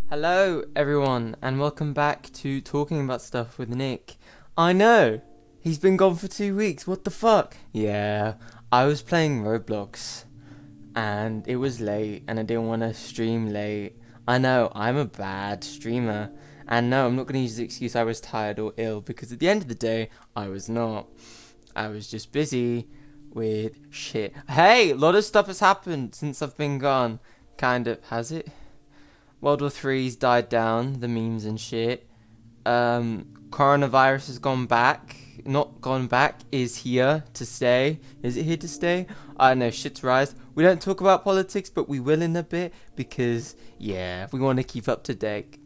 Hello, everyone, and welcome back to Talking About Stuff with Nick. I know, he's been gone for 2 weeks, what the fuck? Yeah, I was playing Roblox, and it was late, and I didn't want to stream late. I know, I'm a bad streamer, and no, I'm not going to use the excuse I was tired or ill, because at the end of the day, I was not. I was just busy with shit. Hey, a lot of stuff has happened since I've been gone. Kind of, has it? World War Three's died down, the memes and shit. Coronavirus has gone back. Not gone back, is here to stay. Is it here to stay? I don't know, shit's rise. We don't talk about politics, but we will in a bit because, yeah, we want to keep up to date.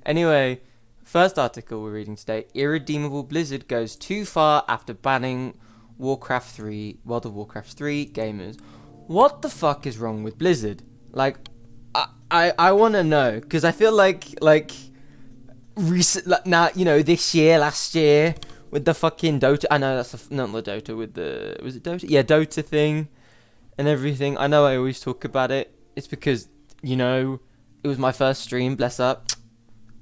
Anyway, first article we're reading today. Irredeemable Blizzard goes too far after banning World of Warcraft 3 gamers. What the fuck is wrong with Blizzard? Like, I want to know, because I feel like recent, like, now, this year, last year, with the fucking Dota, I know that's not the Dota, with the, was it Dota? Yeah, Dota thing, and everything. I know I always talk about it. It's because, it was my first stream, bless up.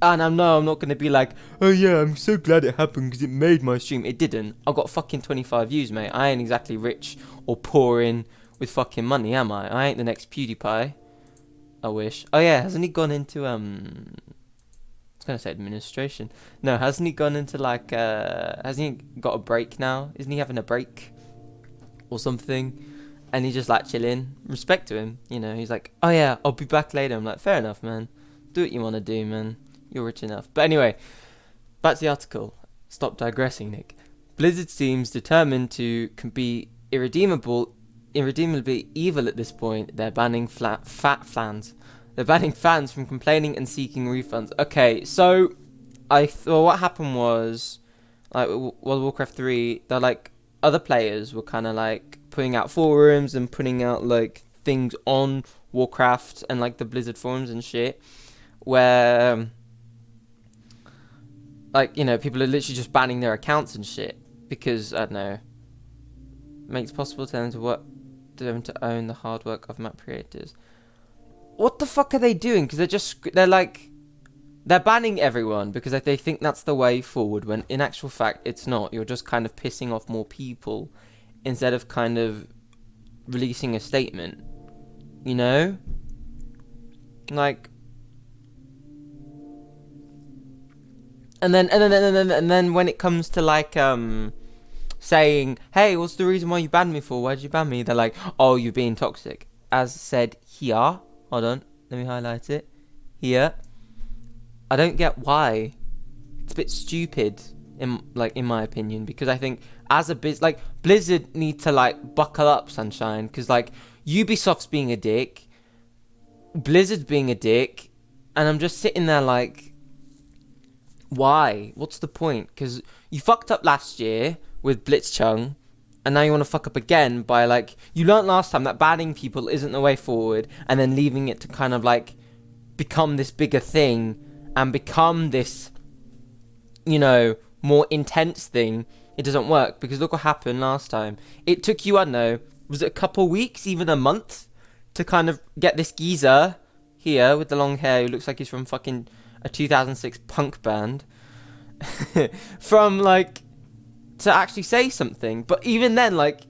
And I'm not going to be like, oh yeah, I'm so glad it happened because it made my stream. It didn't. I got fucking 25 views, mate. I ain't exactly rich or pouring with fucking money, am I? I ain't the next PewDiePie. I wish. Oh yeah, hasn't he gone into I was gonna say administration. No, hasn't he gone into like hasn't he got a break now? Isn't he having a break or something? And he's just like chilling. Respect to him, he's like, oh yeah, I'll be back later. I'm like, fair enough, man. Do what you wanna do, man. You're rich enough. But anyway, back to the article. Stop digressing, Nick. Blizzard seems determined to be irredeemably evil at this point. They're banning fat fans. They're banning fans from complaining and seeking refunds. Okay, so I thought what happened was, like, World of Warcraft 3, they're like, other players were kind of like putting out forums and putting out like things on Warcraft and like the Blizzard forums and shit, where like, people are literally just banning their accounts and shit because, I don't know, makes it possible to them to own the hard work of map creators. What the fuck are they doing? Because they're banning everyone because they think that's the way forward, when in actual fact it's not. You're just kind of pissing off more people instead of kind of releasing a statement, like. And then when it comes to like saying, hey, what's the reason why you banned me for? Why did you ban me? They're like, oh, you're being toxic. As said here, hold on, let me highlight it. Here, I don't get why. It's a bit stupid in my opinion, because I think as a Blizzard need to like buckle up, sunshine, because like Ubisoft's being a dick, Blizzard's being a dick, and I'm just sitting there like, why? What's the point? Because you fucked up last year with Blitzchung, and now you want to fuck up again by like, you learnt last time that banning people isn't the way forward, and then leaving it to kind of like become this bigger thing and become this, more intense thing. It doesn't work, because look what happened last time. It took you, I don't know, was it a couple weeks, even a month, to kind of get this geezer here with the long hair who looks like he's from fucking a 2006 punk band from like to actually say something. But even then, like,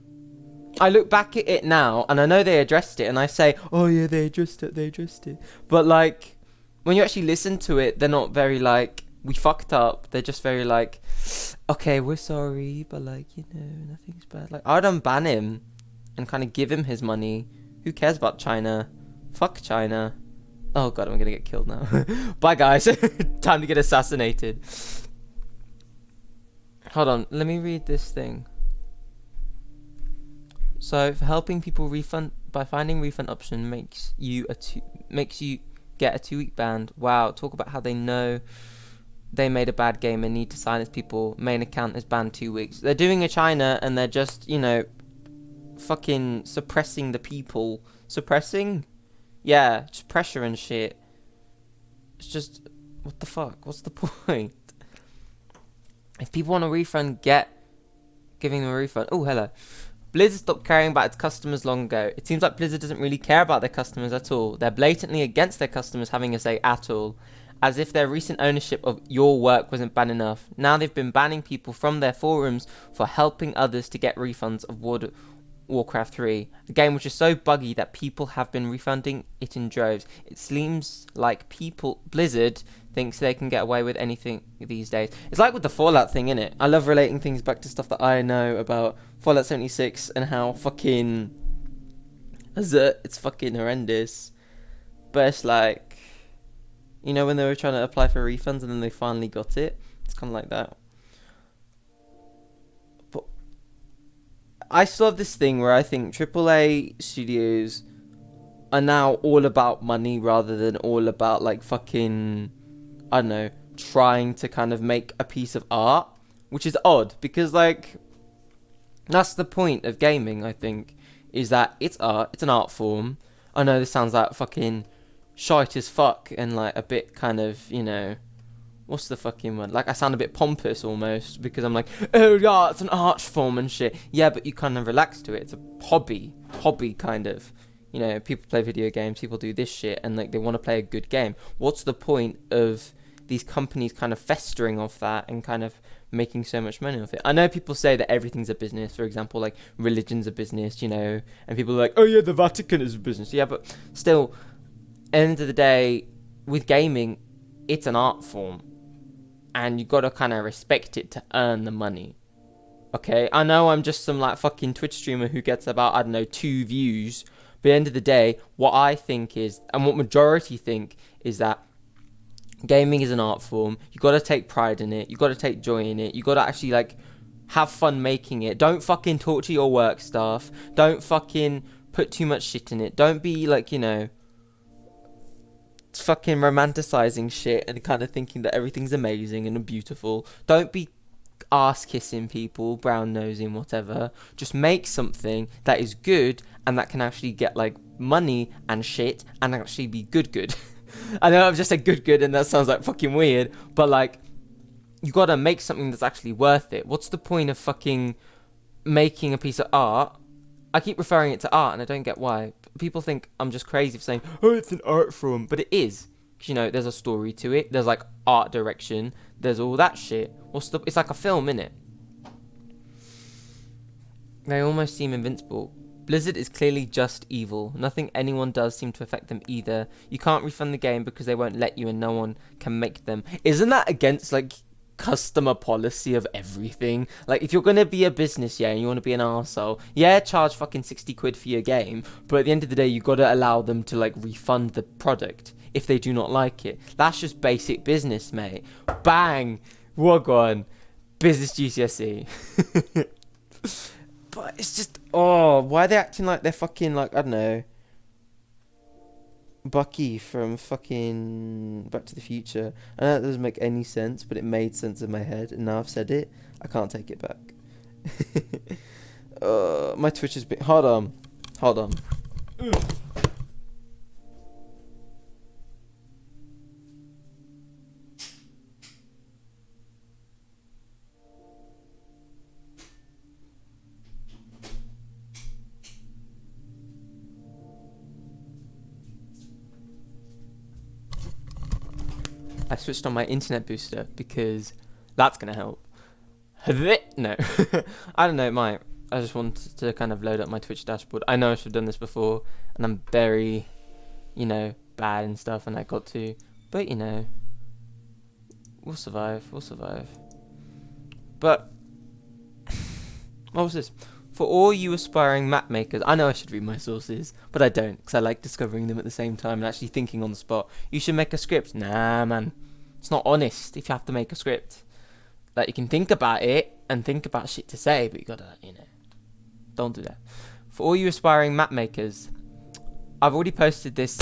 I look back at it now and I know they addressed it, and I say, oh yeah, they addressed it, but like when you actually listen to it, they're not very like, we fucked up. They're just very like, okay, we're sorry, but like, nothing's bad. Like, I'd unban him and kind of give him his money. Who cares about China? Fuck China. Oh god, I'm gonna get killed now. Bye guys. Time to get assassinated. Hold on, let me read this thing. So, for helping people refund by finding refund option makes you get a 2-week ban. Wow, talk about how they know they made a bad game and need to silence people. Main account is banned 2 weeks. They're doing a China and they're just, fucking suppressing the people. Suppressing? Yeah, just pressure and shit. It's just, what the fuck? What's the point? If people want a refund, giving them a refund. Oh, hello. Blizzard stopped caring about its customers long ago. It seems like Blizzard doesn't really care about their customers at all. They're blatantly against their customers having a say at all, as if their recent ownership of your work wasn't bad enough. Now they've been banning people from their forums for helping others to get refunds of Warcraft 3, a game which is so buggy that people have been refunding it in droves. It seems like Blizzard thinks they can get away with anything these days. It's like with the Fallout thing, innit? I love relating things back to stuff that I know about Fallout 76 and how fucking it's fucking horrendous. But it's like, you know, when they were trying to apply for refunds and then they finally got it. It's kind of like that. But I still have this thing where I think AAA studios are now all about money rather than all about like fucking, I don't know, trying to kind of make a piece of art, which is odd because like that's the point of gaming, I think, is that it's art, it's an art form. I know this sounds like fucking shite as fuck and like a bit kind of, you know, what's the fucking word? Like I sound a bit pompous almost because I'm like, oh yeah, it's an art form and shit. Yeah, but you kind of relax to it. It's a hobby kind of. You know, people play video games, people do this shit, and like they want to play a good game. What's the point of these companies kind of festering off that and kind of making so much money off it? I know people say that everything's a business. For example, like religion's a business, you know, and people are like, oh yeah, the Vatican is a business. Yeah, but still, at the end of the day, with gaming, it's an art form, and you gotta kind of respect it to earn the money. Okay, I know I'm just some like fucking Twitch streamer who gets about, I don't know, 2 views. But at the end of the day, what I think is, and what majority think, is that gaming is an art form. You got to take pride in it. You got to take joy in it. You got to actually like have fun making it. Don't fucking torture your work staff. Don't fucking put too much shit in it. Don't be like, you know, fucking romanticizing shit and kind of thinking that everything's amazing and beautiful. Don't be ass kissing people, brown nosing, whatever. Just make something that is good and that can actually get like money and shit and actually be good. I know I've just said good and that sounds like fucking weird, but like you gotta make something that's actually worth it. What's the point of fucking making a piece of art? I keep referring it to art and I don't get why. People think I'm just crazy for saying, oh, it's an art form, but it is. You know, there's a story to it. There's like art direction. There's all that shit. It's like a film, innit? They almost seem invincible. Blizzard is clearly just evil. Nothing anyone does seem to affect them either. You can't refund the game because they won't let you and no one can make them. Isn't that against like customer policy of everything? Like if you're gonna be a business, yeah, and you want to be an arsehole, yeah, charge fucking 60 quid for your game, but at the end of the day you gotta allow them to like refund the product if they do not like it. That's just basic business, mate. Bang! Wagwan. Business GCSE. But it's just, oh, why are they acting like they're fucking, like, I don't know, Bucky from fucking Back to the Future? I know that doesn't make any sense, but it made sense in my head, and now I've said it, I can't take it back. My Twitch has been, hold on. I switched on my internet booster because that's going to help. No. I don't know, it might. I just wanted to kind of load up my Twitch dashboard. I know I should have done this before, and I'm very, you know, bad and stuff, and I got to. But, you know, we'll survive. But, what was this? For all you aspiring map makers, I know I should read my sources, but I don't, because I like discovering them at the same time and actually thinking on the spot. You should make a script. Nah, man. It's not honest if you have to make a script. Like, you can think about it and think about shit to say, but you gotta, you know, don't do that. For all you aspiring map makers, I've already posted this.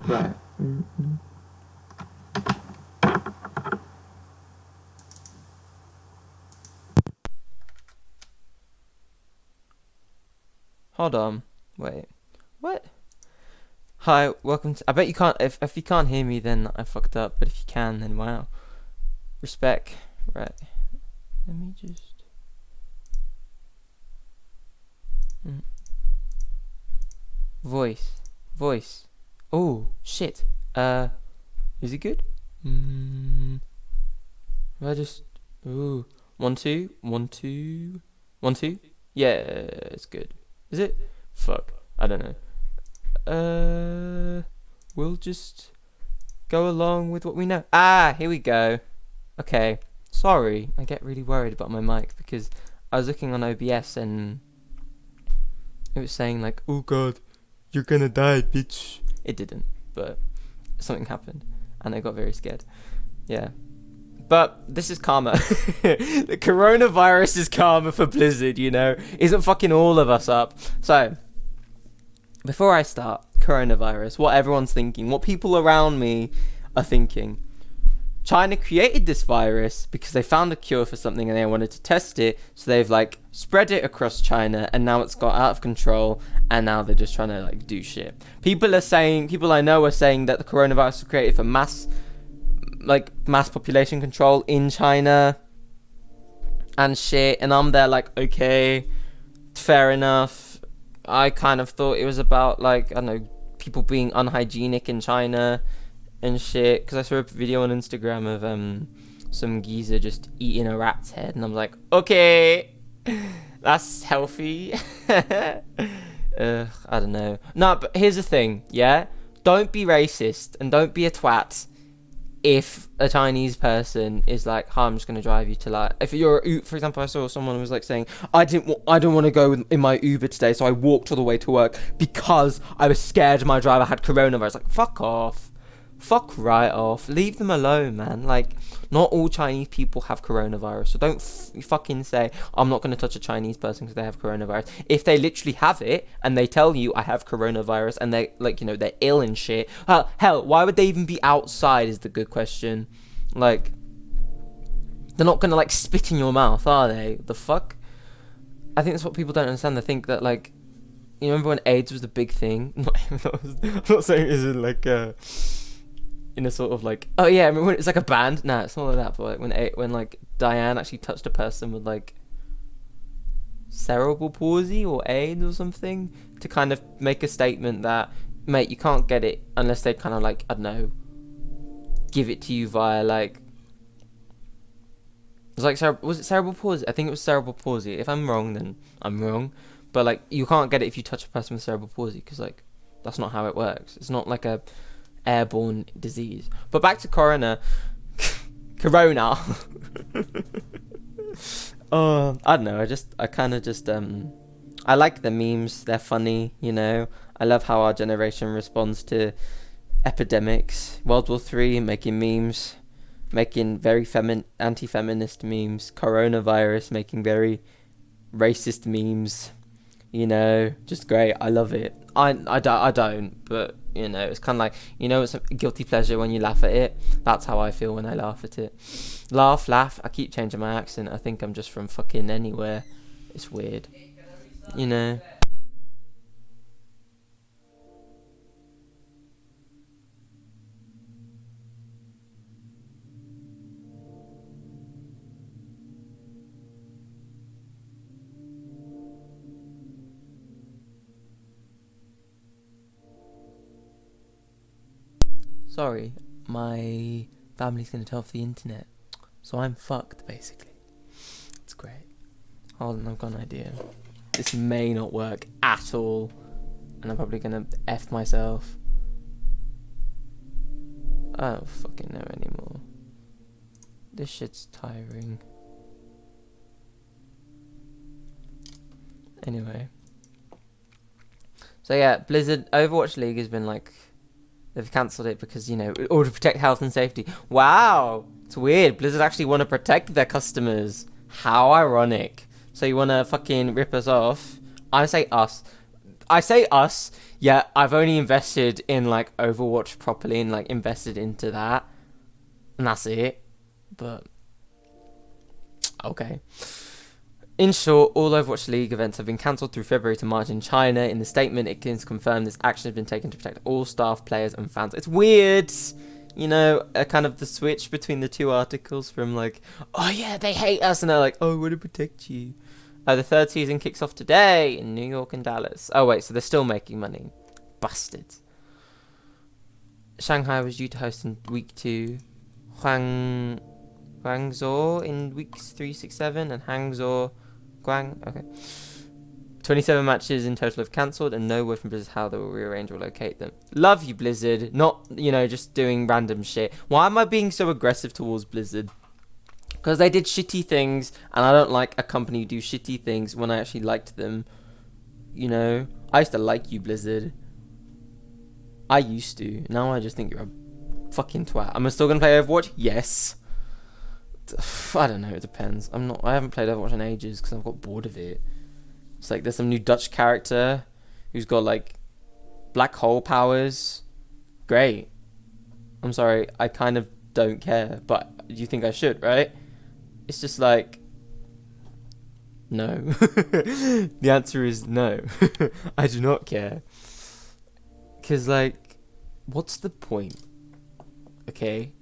Right. Hold on. Wait. What? Hi, welcome to... I bet you can't... If you can't hear me, then I fucked up. But if you can, then wow. Respect. Right. Let me just... Voice. Oh, shit. Is it good? I just... Ooh. 1, 2. 1, 2. 1, 2. Yeah, it's good. Is it? Fuck. I don't know. We'll just go along with what we know. Ah, here we go. Okay. Sorry, I get really worried about my mic because I was looking on OBS and it was saying like, oh god, you're gonna die, bitch. It didn't, but something happened and I got very scared. Yeah. But this is karma. The coronavirus is karma for Blizzard, you know? Isn't fucking all of us up? So, before I start, coronavirus, what everyone's thinking, what people around me are thinking. China created this virus because they found a cure for something and they wanted to test it, so they've like spread it across China and now it's got out of control and now they're just trying to like do shit. People I know are saying that the coronavirus was created for mass population control in China and shit, and I'm there like, okay, fair enough. I kind of thought it was about like, I don't know, people being unhygienic in China and shit, because I saw a video on Instagram of some geezer just eating a rat's head and I'm like, okay, that's healthy. I don't know. No, but here's the thing, yeah? Don't be racist and don't be a twat if a Chinese person is like, "Hi, I'm just gonna drive you to like." If you're, for example, I saw someone who was like saying, "I don't want to go in my Uber today, so I walked all the way to work because I was scared my driver had coronavirus." Like, fuck off, fuck right off, leave them alone, man. Like, not all Chinese people have coronavirus, so don't fucking say I'm not gonna touch a Chinese person because they have coronavirus. If they literally have it and they tell you I have coronavirus and they like, you know, they're ill and shit, hell, why would they even be outside is the good question. Like, they're not gonna like spit in your mouth, are they? The fuck? I think that's what people don't understand. They think that like, you remember when AIDS was the big thing? I'm not saying it isn't like in a sort of like, oh yeah, I remember when it's like a band. Nah, it's not like that. But like when like Diane actually touched a person with like cerebral palsy or AIDS or something to kind of make a statement that, mate, you can't get it unless they kind of like, I don't know, give it to you via like, it was like was it cerebral palsy? I think it was cerebral palsy. If I'm wrong, then I'm wrong. But like, you can't get it if you touch a person with cerebral palsy because like that's not how it works. It's not like a airborne disease. But back to corona. I don't know, I like the memes, they're funny, you know. I love how our generation responds to epidemics. World War III, making memes, making very anti-feminist memes. Coronavirus, making very racist memes, you know. Just great, I love it. I don't, but you know, it's kind of like, you know, it's a guilty pleasure when you laugh at it. That's how I feel when I laugh at it. Laugh. I keep changing my accent. I think I'm just from fucking anywhere. It's weird, you know. Sorry, my family's gonna turn off the internet, so I'm fucked, basically. It's great. Hold on, I've got an idea. This may not work at all, and I'm probably gonna F myself. I don't fucking know anymore. This shit's tiring. Anyway. So yeah, Blizzard Overwatch League has been like, they've cancelled it because, you know, in order to protect health and safety. Wow, it's weird. Blizzard actually want to protect their customers. How ironic. So you want to fucking rip us off? I say us. Yeah, I've only invested in like Overwatch properly and like invested into that, and that's it. But okay. In short, all Overwatch League events have been cancelled through February to March in China. In the statement, it can confirm this action has been taken to protect all staff, players, and fans. It's weird, you know, kind of the switch between the two articles from like, oh yeah, they hate us, and they're like, oh, we want to protect you. The third season kicks off today in New York and Dallas. Oh wait, so they're still making money. Bastards. Shanghai was due to host in week 2. Guangzhou in weeks 3, 6, 7, and Hangzhou. Okay. 27 matches in total have cancelled, and no word from Blizzard how they will rearrange or locate them. Love you, Blizzard. Not, you know, just doing random shit. Why am I being so aggressive towards Blizzard? Because they did shitty things, and I don't like a company who do shitty things when I actually liked them. You know? I used to like you, Blizzard. I used to. Now I just think you're a fucking twat. Am I still going to play Overwatch? Yes. I don't know, it depends. I haven't played Overwatch in ages because I've got bored of it. It's like there's some new Dutch character who's got like black hole powers. Great. I'm sorry, I kind of don't care, but you think I should, right? It's just like no. The answer is no. I do not care. Cause like, what's the point? Okay?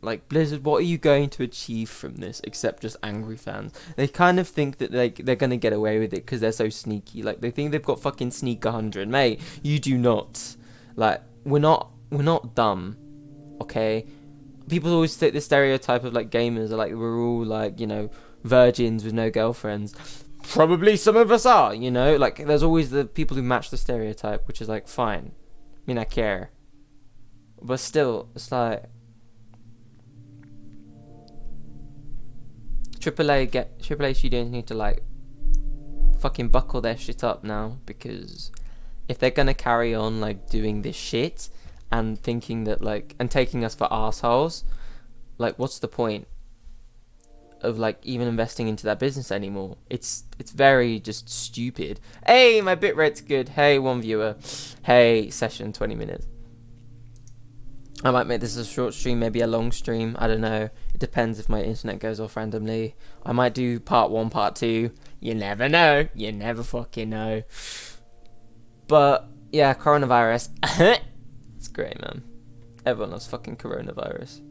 Like, Blizzard, what are you going to achieve from this except just angry fans? They kind of think that they're going to get away with it because they're so sneaky. Like, they think they've got fucking Sneak 100. Mate, you do not. Like, we're not dumb, okay? People always take the stereotype of, like, gamers are like, we're all, like, you know, virgins with no girlfriends. Probably some of us are, you know? Like, there's always the people who match the stereotype, which is, like, fine. I mean, I care. But still, it's like... AAA studios need to like fucking buckle their shit up now, because if they're gonna carry on like doing this shit and thinking that like and taking us for assholes, like what's the point of like even investing into that business anymore? It's very just stupid. Hey, my bitrate's good. Hey, 1 viewer. Hey, session 20 minutes. I might make this a short stream, maybe a long stream. I don't know. It depends if my internet goes off randomly. I might do part 1, part 2. You never know. You never fucking know. But, yeah, coronavirus. It's great, man. Everyone loves fucking coronavirus.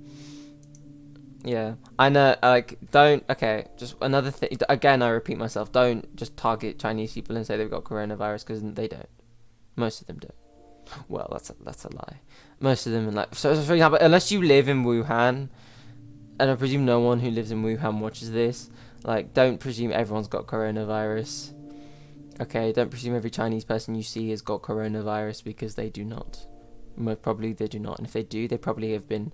Yeah. I know, like, don't... Okay, just another thing. Again, I repeat myself. Don't just target Chinese people and say they've got coronavirus, because they don't. Most of them don't. Well, that's a lie. Most of them, like, so for example, unless you live in Wuhan, and I presume no one who lives in Wuhan watches this, like, don't presume everyone's got coronavirus. Okay, don't presume every Chinese person you see has got coronavirus, because they do not. Most probably they do not, and if they do, they probably have been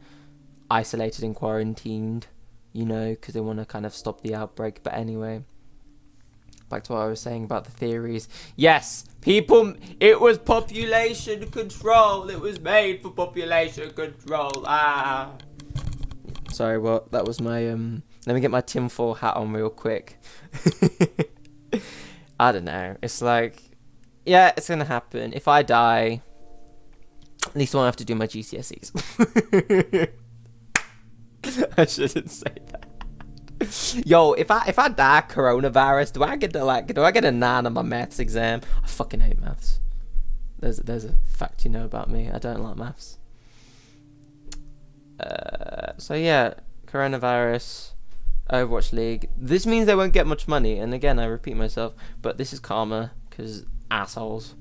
isolated and quarantined, you know, because they want to kind of stop the outbreak. But anyway, back to what I was saying about the theories. Yes, people, it was population control. It was made for population control. Sorry, well, that was my, let me get my tinfoil hat on real quick. I don't know. It's like, yeah, it's going to happen. If I die, at least I won't have to do my GCSEs. I shouldn't say that. Yo, if I die coronavirus, do I get a 9 on my maths exam? I fucking hate maths. There's a fact you know about me. I don't like maths. So yeah, coronavirus, Overwatch League. This means they won't get much money, and again, I repeat myself, but this is karma, because assholes.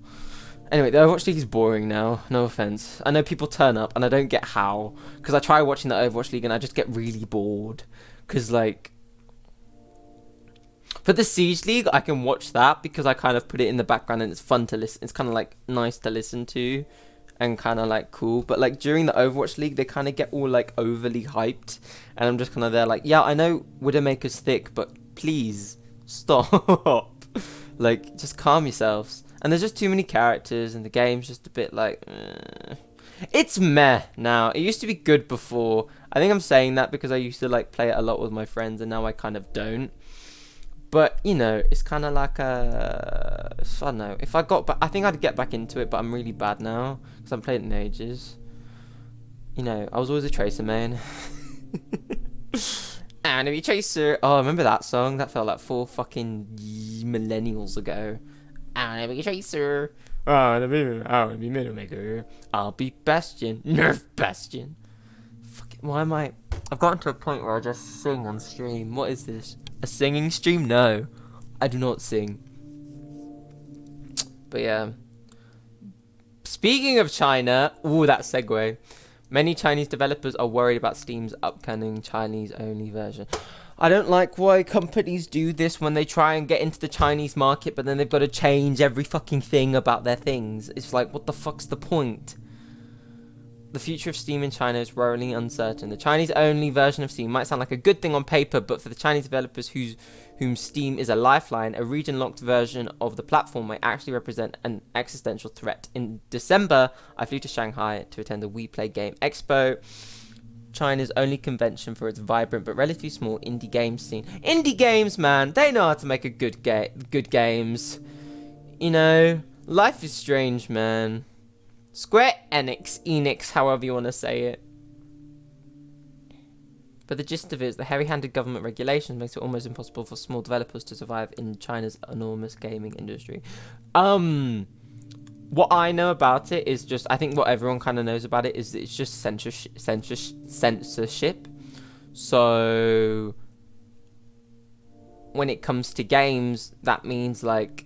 Anyway, the Overwatch League is boring now, no offense. I know people turn up, and I don't get how, because I try watching the Overwatch League, and I just get really bored. Because, like, for the Siege League, I can watch that, because I kind of put it in the background, and it's fun to listen. It's kind of, like, nice to listen to, and kind of, like, cool. But, like, during the Overwatch League, they kind of get all, like, overly hyped, and I'm just kind of there, like, yeah, I know Widowmaker's thick, but please, stop. Like, just calm yourselves. And there's just too many characters, and the game's just a bit like... It's meh now. It used to be good before. I think I'm saying that because I used to like play it a lot with my friends, and now I kind of don't. But you know, it's kind of like a, I don't know. If I got back, I think I'd get back into it, but I'm really bad now because I haven't played it in ages. You know, I was always a Tracer main. Enemy Chaser. Oh, I remember that song. That felt like 4 fucking millennials ago. Enemy Chaser. I'll be Middle Maker. I'll be Bastion. Nerf Bastion. Fuck it, why am I? I've gotten to a point where I just sing on stream. What is this? A singing stream? No, I do not sing. But yeah. Speaking of China, ooh, that segue. Many Chinese developers are worried about Steam's upcoming Chinese-only version. I don't like why companies do this when they try and get into the Chinese market, but then they've got to change every fucking thing about their things. It's like, what the fuck's the point? The future of Steam in China is worryingly uncertain. The Chinese-only version of Steam might sound like a good thing on paper, but for the Chinese developers whom Steam is a lifeline, a region-locked version of the platform may actually represent an existential threat. In December, I flew to Shanghai to attend the We Play Game Expo, China's only convention for its vibrant but relatively small indie game scene. Indie games, man, they know how to make a good games. You know, life is strange, man. Square Enix, however you want to say it. But the gist of it is the heavy-handed government regulations makes it almost impossible for small developers to survive in China's enormous gaming industry. What I know about it is just, I think what everyone kind of knows about it is that it's just censorship. So when it comes to games, that means like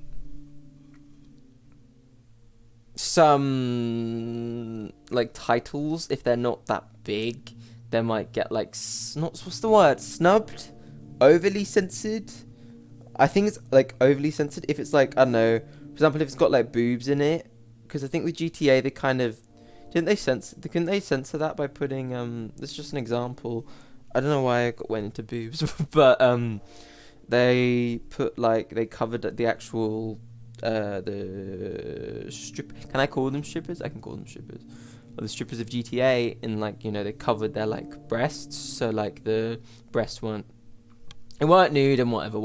some like titles, if they're not that big, they might get like what's the word, snubbed, overly censored. I think it's like overly censored if it's like, I don't know, for example, if it's got like boobs in it, because I think with GTA they kind of couldn't they censor that by putting it's just an example, I don't know why I went into boobs but they put like, they covered the actual the strip, can I call them strippers? I can call them strippers. Or the strippers of GTA, and like, you know, they covered their like breasts, so like the breasts weren't nude and whatever.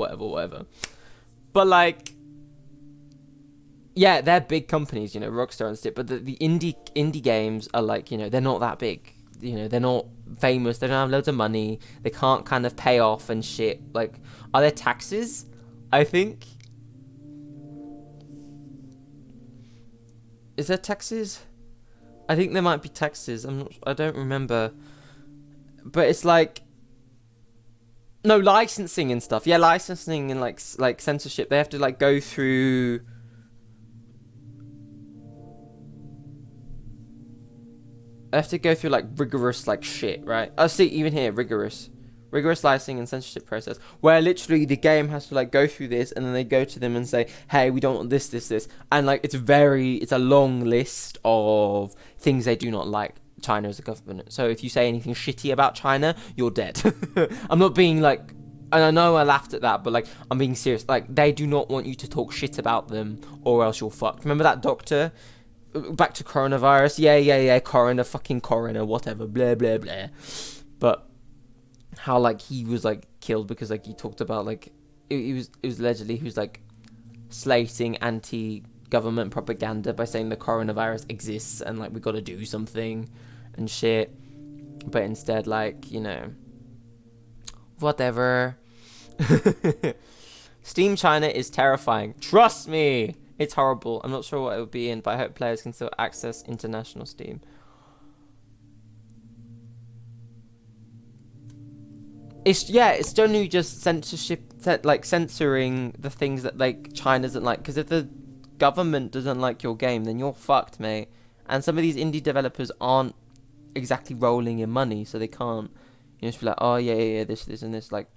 But like, yeah, they're big companies, you know, Rockstar and stuff. But the indie games are like, you know, they're not that big. You know, they're not famous. They don't have loads of money. They can't kind of pay off and shit. Like, are there taxes? I think. Is there taxes? I think there might be taxes. I don't remember. But it's like, no, licensing and stuff. Yeah, licensing and like censorship. They have to like go through. They have to go through like rigorous like shit, right? I see, even here, rigorous licensing and censorship process, where literally the game has to like go through this, and then they go to them and say, hey, we don't want this, and like it's a long list of things they do not like China as a government. So if you say anything shitty about China, you're dead. I'm not being like, and I know I laughed at that, but like, I'm being serious. Like, they do not want you to talk shit about them, or else you're fucked. Remember that doctor? Back to coronavirus. Yeah, coroner, whatever, blah blah blah. But how like he was like killed because like he talked about like it was allegedly he was like slating anti-government propaganda by saying the coronavirus exists and like we got to do something and shit. But instead, like, you know, whatever. Steam China is terrifying. Trust me, it's horrible. I'm not sure what it would be in, but I hope players can still access international Steam. It's generally just censorship, like censoring the things that like China doesn't like. Because if the government doesn't like your game, then you're fucked, mate. And some of these indie developers aren't exactly rolling in money, so they can't, you know, just be like, oh yeah, this and this. Like,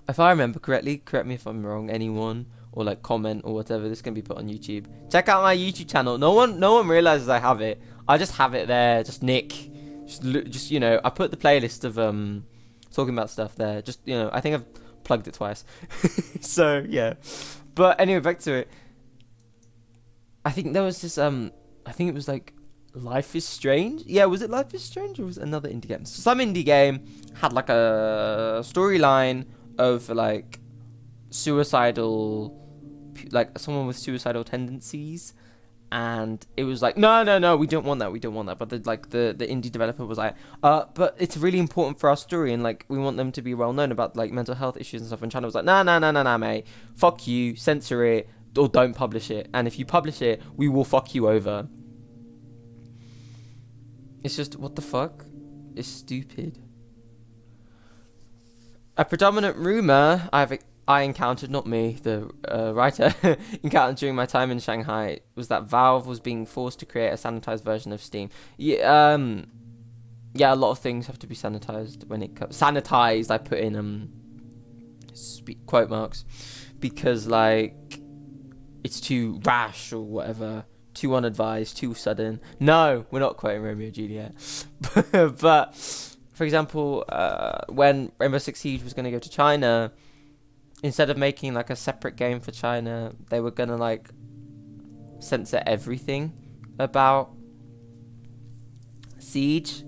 if I remember correctly, correct me if I'm wrong, anyone, or like comment or whatever. This can be put on YouTube. Check out my YouTube channel. No one realizes I have it. I just have it there. Just Nick. Just you know, I put the playlist of talking about stuff there. Just, you know, I think I've plugged it twice. So yeah. But anyway, back to it. I think there was this I think it was like Life is Strange. Yeah, was it Life is Strange or was it another indie game? So some indie game had like a storyline of like suicidal, like someone with suicidal tendencies, and it was like, no, we don't want that. But the indie developer was like, but it's really important for our story, and like we want them to be well known about like mental health issues and stuff. And China was like, nah, mate, fuck you, censor it or don't publish it. And if you publish it, we will fuck you over. It's just, what the fuck? It's stupid. A predominant rumor I encountered, not me, the writer, encountered during my time in Shanghai, was that Valve was being forced to create a sanitized version of Steam. Yeah, a lot of things have to be sanitized when it comes... Sanitized, I put in quote marks, because, like, it's too rash or whatever, too unadvised, too sudden. No, we're not quoting Romeo and Juliet. But, for example, when Rainbow Six Siege was going to go to China... Instead of making like a separate game for China, they were gonna like censor everything about Siege.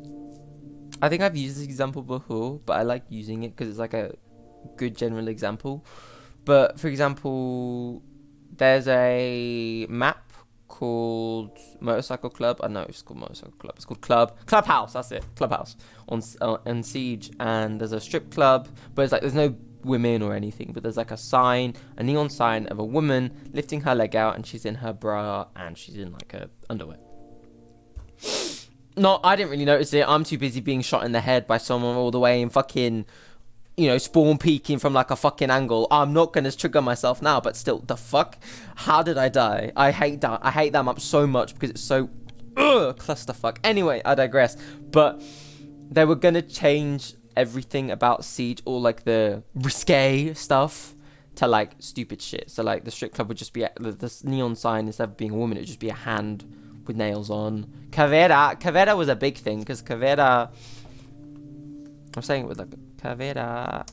I think I've used this example before, but I like using it because it's like a good general example. But for example, there's a map called Motorcycle Club. I know it's called Motorcycle Club. It's called Clubhouse. That's it, Clubhouse on Siege. And there's a strip club, but it's like there's no women or anything, but there's like a neon sign of a woman lifting her leg out, and she's in her bra and she's in like her underwear. No, I didn't really notice it. I'm too busy being shot in the head by someone all the way in fucking, spawn peeking from like a fucking angle. I'm not gonna trigger myself now, but still, the fuck? How did I die? I hate that map so much because it's so clusterfuck. Anyway, I digress. But they were gonna change everything about Siege, all like the risque stuff, to like stupid shit. So like the strip club would just be the neon sign, instead of being a woman, it would just be a hand with nails on. Caveira was a big thing because Caveira, I'm saying it with like Caveira.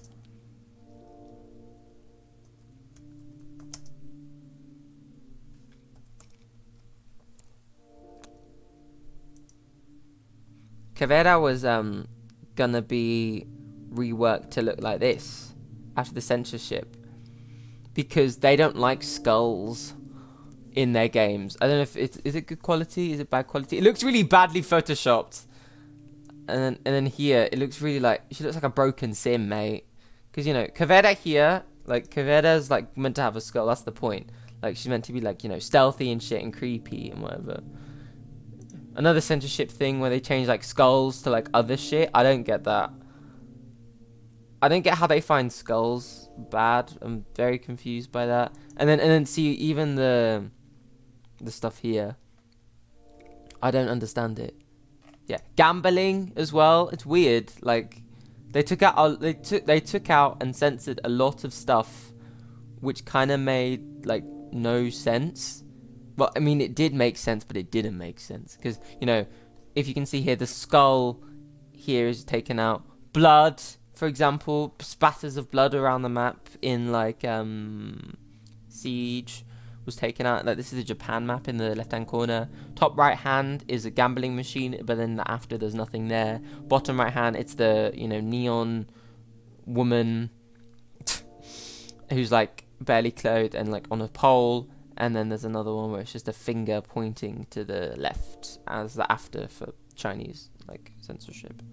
Caveira was gonna be reworked to look like this after the censorship, because they don't like skulls in their games. I don't know if is it good quality, is it bad quality? It looks really badly photoshopped, and then here it looks really like, she looks like a broken sim, mate. Because Caveira here, like Caveira's like meant to have a skull, that's the point. Like she's meant to be like stealthy and shit and creepy and whatever. Another censorship thing where they change like skulls to like other shit. I don't get that. I don't get how they find skulls bad. I'm very confused by that. And then see even the stuff here. I don't understand it. Yeah, gambling as well. It's weird. Like they took out and censored a lot of stuff, which kind of made like no sense. Well, I mean, it did make sense, but it didn't make sense. Because, if you can see here, the skull here is taken out. Blood, for example, spatters of blood around the map in, like, Siege was taken out. Like, this is a Japan map in the left-hand corner. Top right-hand is a gambling machine, but then after there's nothing there. Bottom right-hand, it's the, neon woman who's, like, barely clothed and, like, on a pole. And then there's another one where it's just a finger pointing to the left as the after for Chinese, like, censorship.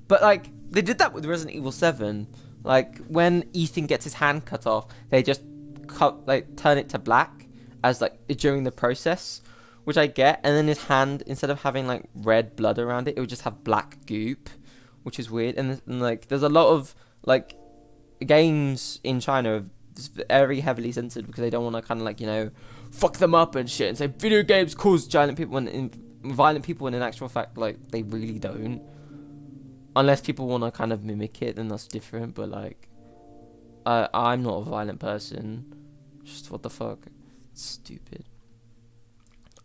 But, like, they did that with Resident Evil 7. Like, when Ethan gets his hand cut off, they just turn it to black as, like, during the process, which I get. And then his hand, instead of having, like, red blood around it, it would just have black goop, which is weird. And like, there's a lot of, like, games in China very heavily censored because they don't want to kind of like fuck them up and shit and say video games cause violent people when in actual fact like they really don't, unless people want to kind of mimic it, then that's different. But like I'm not a violent person, just what the fuck, it's stupid.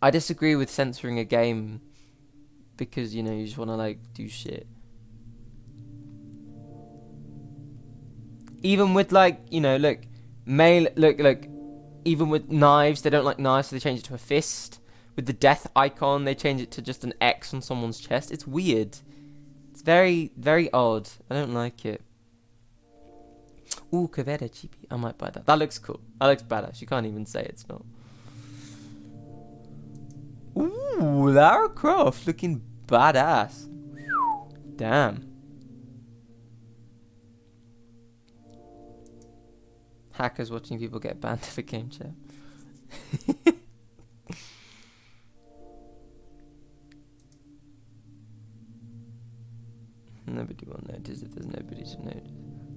I disagree with censoring a game because you just want to like do shit. Even with like look, even with knives, they don't like knives, so they change it to a fist. With the death icon, they change it to just an X on someone's chest. It's weird. It's very, very odd. I don't like it. Ooh, Cavetta cheapy. I might buy that. That looks cool. That looks badass. You can't even say it's not. Ooh, Lara Croft looking badass. Damn. Hackers watching people get banned for game chat. Nobody will notice if there's nobody to notice.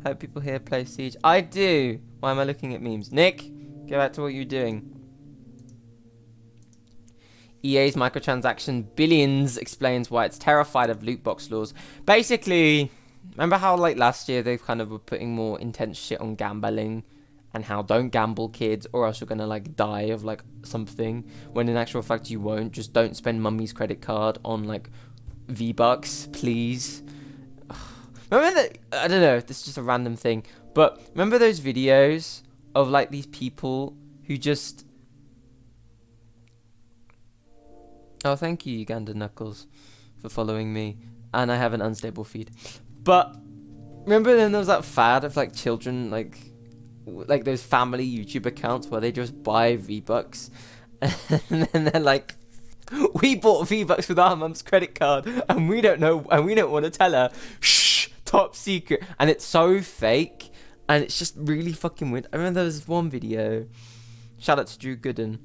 Hope people here play Siege. I do! Why am I looking at memes? Nick, get back to what you're doing. EA's microtransaction billions explains why it's terrified of loot box laws. Basically, remember how like last year they kind of were putting more intense shit on gambling and how don't gamble kids or else you're gonna like die of like something, when in actual fact you won't. Just don't spend mummy's credit card on like V-Bucks, please. Remember that, I don't know, this is just a random thing, but remember those videos of like these people who just... Oh, thank you, Uganda Knuckles, for following me. And I have an unstable feed. But remember then there was that fad of like children, like those family YouTube accounts where they just buy V-Bucks. And then they're like, we bought V-Bucks with our mum's credit card and we don't know, and we don't want to tell her. Shh, top secret. And it's so fake. And it's just really fucking weird. I remember there was one video, shout out to Drew Gooden,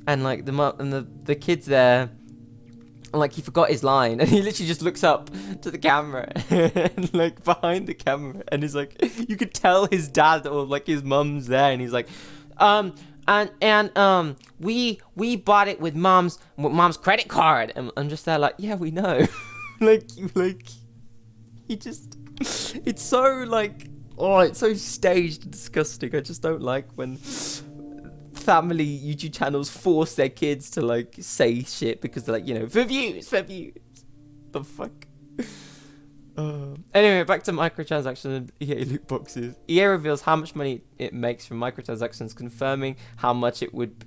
and like the kids there, and like he forgot his line and he literally just looks up to the camera and like behind the camera and he's like, you could tell his dad or like his mum's there and he's like, we bought it with mom's credit card, and I'm just there like, yeah, we know. like he just, it's so like, oh, it's so staged and disgusting. I just don't like when family YouTube channels force their kids to like say shit because they're like, you know, for views. The fuck. Anyway, back to microtransactions and EA loot boxes. EA reveals how much money it makes from microtransactions, confirming how much it would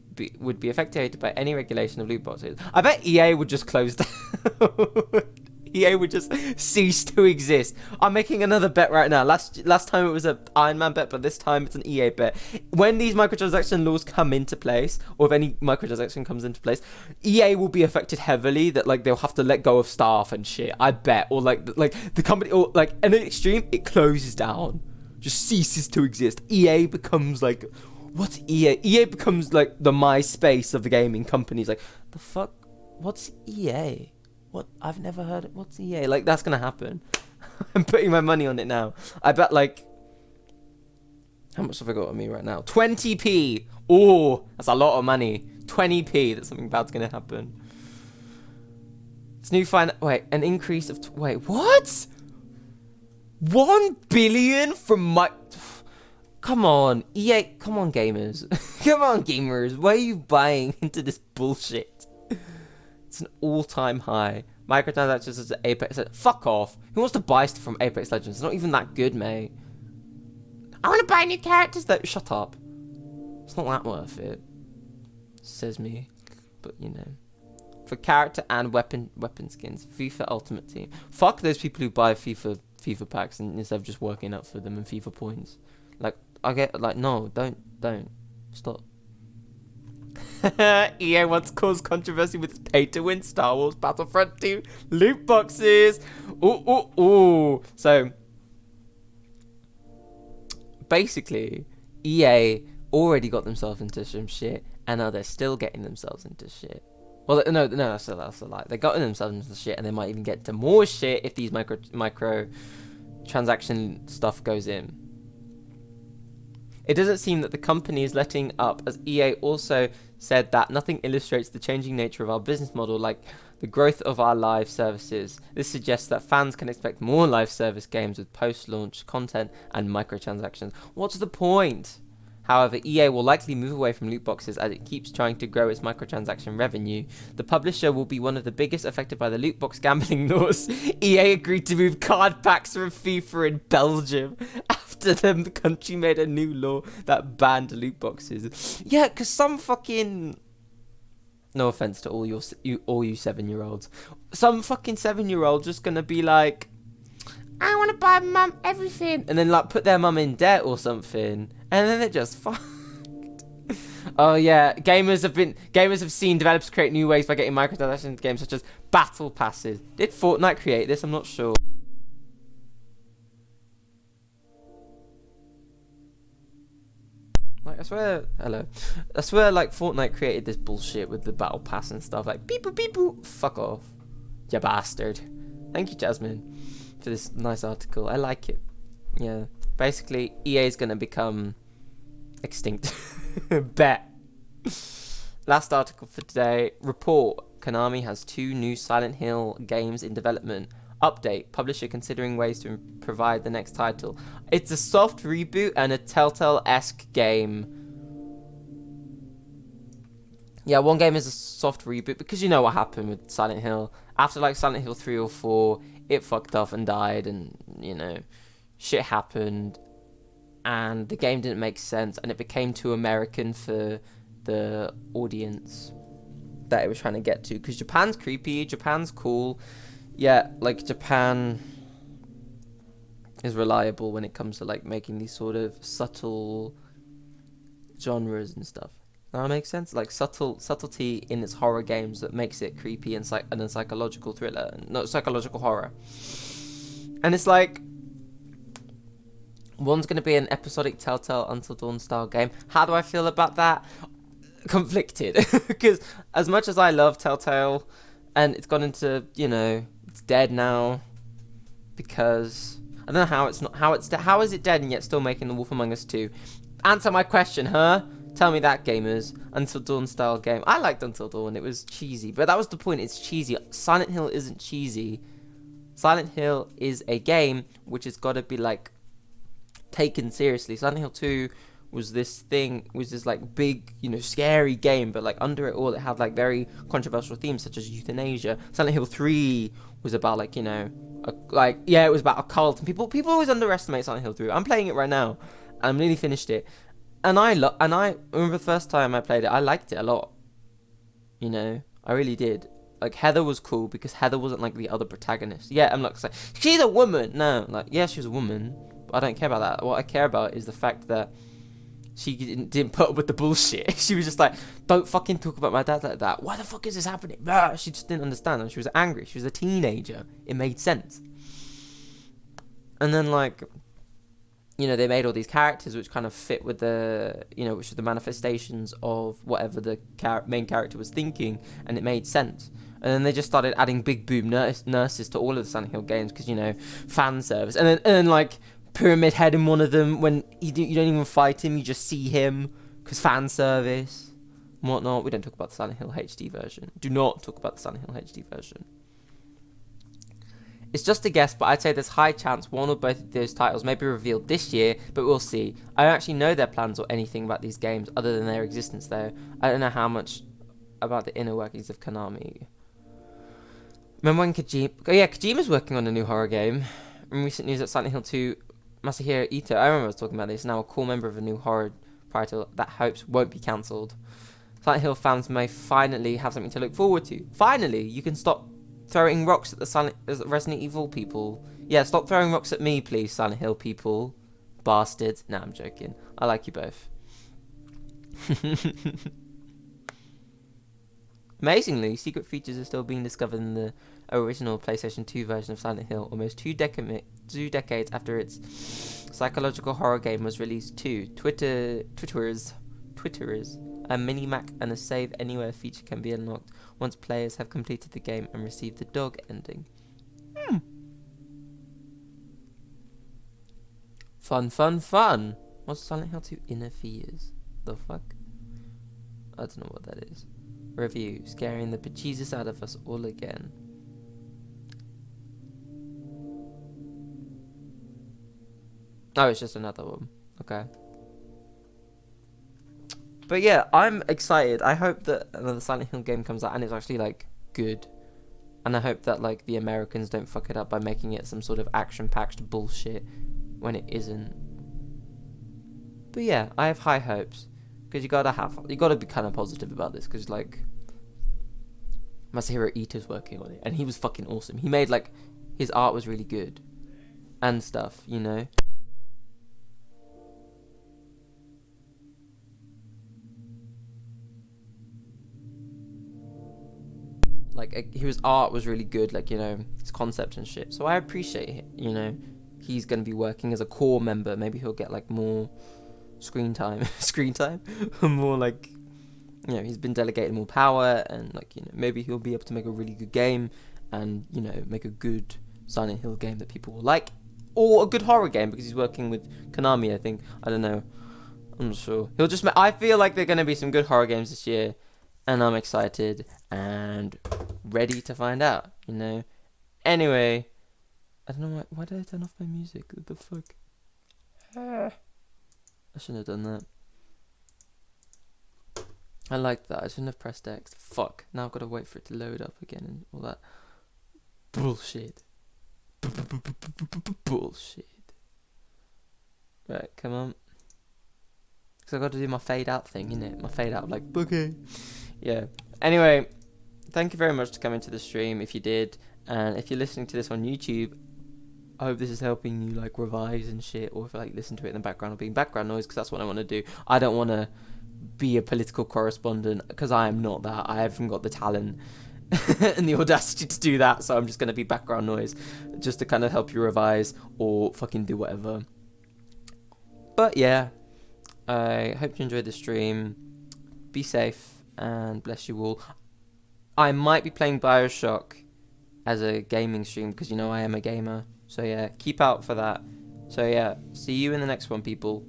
be affected by any regulation of loot boxes. I bet EA would just close down. EA would just cease to exist. I'm making another bet right now. Last time it was an Iron Man bet, but this time it's an EA bet. When these microtransaction laws come into place, or if any microtransaction comes into place, EA will be affected heavily. That like they'll have to let go of staff and shit. I bet, or like the company, or like in an extreme, it closes down, just ceases to exist. EA becomes like, what's EA? EA becomes like the MySpace of the gaming companies. Like the fuck, what's EA? What? I've never heard it. What's EA? Like, that's gonna happen. I'm putting my money on it now. I bet, like... How much have I got on me right now? 20p! Oh, that's a lot of money. 20p, that something bad's gonna happen. It's new wait, an increase of... wait, what? 1 billion from my... Come on, EA... Come on, gamers. Come on, gamers. Why are you buying into this bullshit? It's an all-time high. Microtransactions is Apex. Fuck off. Who wants to buy stuff from Apex Legends? It's not even that good, mate. I want to buy new characters though. Shut up. It's not that worth it. Says me. But, you know. For character and weapon skins. FIFA Ultimate Team. Fuck those people who buy FIFA packs and instead of just working up for them and FIFA points. Like, I get, like, no, don't. Stop. EA wants to cause controversy with its pay-to-win Star Wars Battlefront 2 loot boxes. Ooh. So, basically, EA already got themselves into some shit, and now they're still getting themselves into shit. Well, no, that's a lie. They're getting themselves into shit, and they might even get to more shit if these micro transaction stuff goes in. It doesn't seem that the company is letting up, as EA also said that nothing illustrates the changing nature of our business model like the growth of our live services. This suggests that fans can expect more live service games with post-launch content and microtransactions. What's the point? However, EA will likely move away from loot boxes as it keeps trying to grow its microtransaction revenue. The publisher will be one of the biggest affected by the loot box gambling laws. EA agreed to move card packs from FIFA in Belgium after the country made a new law that banned loot boxes. Yeah, because some fucking... No offense to all you 7-year-olds. Some fucking 7-year-old just gonna be like, I want to buy mum everything, and then like put their mum in debt or something, and then it just fucked. Oh yeah, gamers have seen developers create new ways by getting microtransactions into games such as battle passes. Did Fortnite create this? I'm not sure. Like, I swear like Fortnite created this bullshit with the battle pass and stuff. Like, beep boop beep boop. Fuck off, you bastard. Thank you, Jasmine, for this nice article. I like it. Yeah, basically EA is gonna become extinct. Bet. Last article for today. Report: Konami has 2 new Silent Hill games in development. Update: publisher considering ways to provide the next title. It's a soft reboot and a Telltale-esque game. Yeah, one game is a soft reboot because you know what happened with Silent Hill. After like Silent Hill 3 or 4, it fucked off and died, and you know, shit happened, and the game didn't make sense, and it became too American for the audience that it was trying to get to. Because Japan's creepy, Japan's cool. Yeah, like Japan is reliable when it comes to like making these sort of subtle genres and stuff. Does that make sense? Like subtlety in its horror games that makes it creepy and a psychological thriller, not psychological horror. And it's like, one's going to be an episodic Telltale Until Dawn style game. How do I feel about that? Conflicted. Because as much as I love Telltale, and it's gone into, you know, it's dead now, because I don't know how is it dead and yet still making The Wolf Among Us 2? Answer my question, huh? Tell me that, gamers. Until Dawn style game. I liked Until Dawn. It was cheesy, but that was the point. It's cheesy. Silent Hill isn't cheesy. Silent Hill is a game which has got to be like taken seriously. Silent Hill 2 was this like big, you know, scary game, but like under it all it had like very controversial themes such as euthanasia. Silent Hill 3 was about like, you know, it was about a cult, and people always underestimate Silent Hill 3. I'm playing it right now. I'm nearly finished it, and I remember the first time I played it, I liked it a lot. You know, I really did. Like, Heather was cool because Heather wasn't like the other protagonist. Yeah, I'm not saying she's a woman. No, like, yeah, she was a woman, but I don't care about that. What I care about is the fact that she didn't put up with the bullshit. She was just like, don't fucking talk about my dad like that. Why the fuck is this happening? Blah. She just didn't understand, and she was angry. She was a teenager. It made sense. And then, like, you know, they made all these characters which kind of fit with the, you know, which are the manifestations of whatever the main character was thinking, and it made sense. And then they just started adding big boob nurses to all of the Silent Hill games because, you know, fan service. And then like, Pyramid Head in one of them, when you don't even fight him, you just see him because fan service and whatnot. We don't talk about the Silent Hill HD version. Do not talk about the Silent Hill HD version. It's just a guess, but I'd say there's high chance one or both of those titles may be revealed this year, but we'll see. I don't actually know their plans or anything about these games other than their existence, though. I don't know how much about the inner workings of Konami. Remember when Kojima's working on a new horror game. In recent news that Silent Hill 2, Masahiro Ito, I remember I was talking about this, now a core member of a new horror title that hopes won't be cancelled. Silent Hill fans may finally have something to look forward to. Finally, you can stop throwing rocks at the Resident Evil people. Yeah, stop throwing rocks at me, please, Silent Hill people. Bastards. Nah, I'm joking. I like you both. Amazingly, secret features are still being discovered in the original PlayStation 2 version of Silent Hill, almost two decades after its psychological horror game was released too. Twitterers, a mini-Mac and a save anywhere feature can be unlocked once players have completed the game and received the dog ending. Fun. What's Silent Hill 2 Inner Fears? The fuck? I don't know what that is. Review, scaring the bejesus out of us all again. Oh, it's just another one. Okay. But yeah, I'm excited. I hope that another Silent Hill game comes out and it's actually, like, good. And I hope that, like, the Americans don't fuck it up by making it some sort of action-packed bullshit when it isn't. But yeah, I have high hopes. Because you gotta be kind of positive about this. Because, like, Masahiro Ito's working on it. And he was fucking awesome. He made, like, his art was really good. and stuff, you know. Like his art was really good, like, you know, his concept and shit. So I appreciate it, you know. He's gonna be working as a core member. Maybe he'll get like more screen time, screen time, more like, you know, he's been delegated more power, and like, you know, maybe he'll be able to make a really good game, and you know, make a good Silent Hill game that people will like, or a good horror game because he's working with Konami. I think, I don't know, I'm not sure. He'll just. I feel like there are gonna be some good horror games this year, and I'm excited and ready to find out. You know. Anyway, I don't know why did I turn off my music? What the fuck? I shouldn't have done that. I liked that. I shouldn't have pressed X. Fuck. Now I've got to wait for it to load up again and all that bullshit. Bullshit. Right, come on. Because I've got to do my fade out thing, innit? My fade out, like, boogie. Yeah. Anyway, thank you very much for coming to the stream, if you did. And if you're listening to this on YouTube, I hope this is helping you, like, revise and shit. Or if, like, listen to it in the background or being background noise, because that's what I want to do. I don't want to be a political correspondent, because I am not that. I haven't got the talent and the audacity to do that, so I'm just going to be background noise just to kind of help you revise or fucking do whatever. But yeah, I hope you enjoyed the stream. Be safe and bless you all. I might be playing Bioshock as a gaming stream because, you know, I am a gamer, so yeah, keep out for that. So yeah, see you in the next one, people.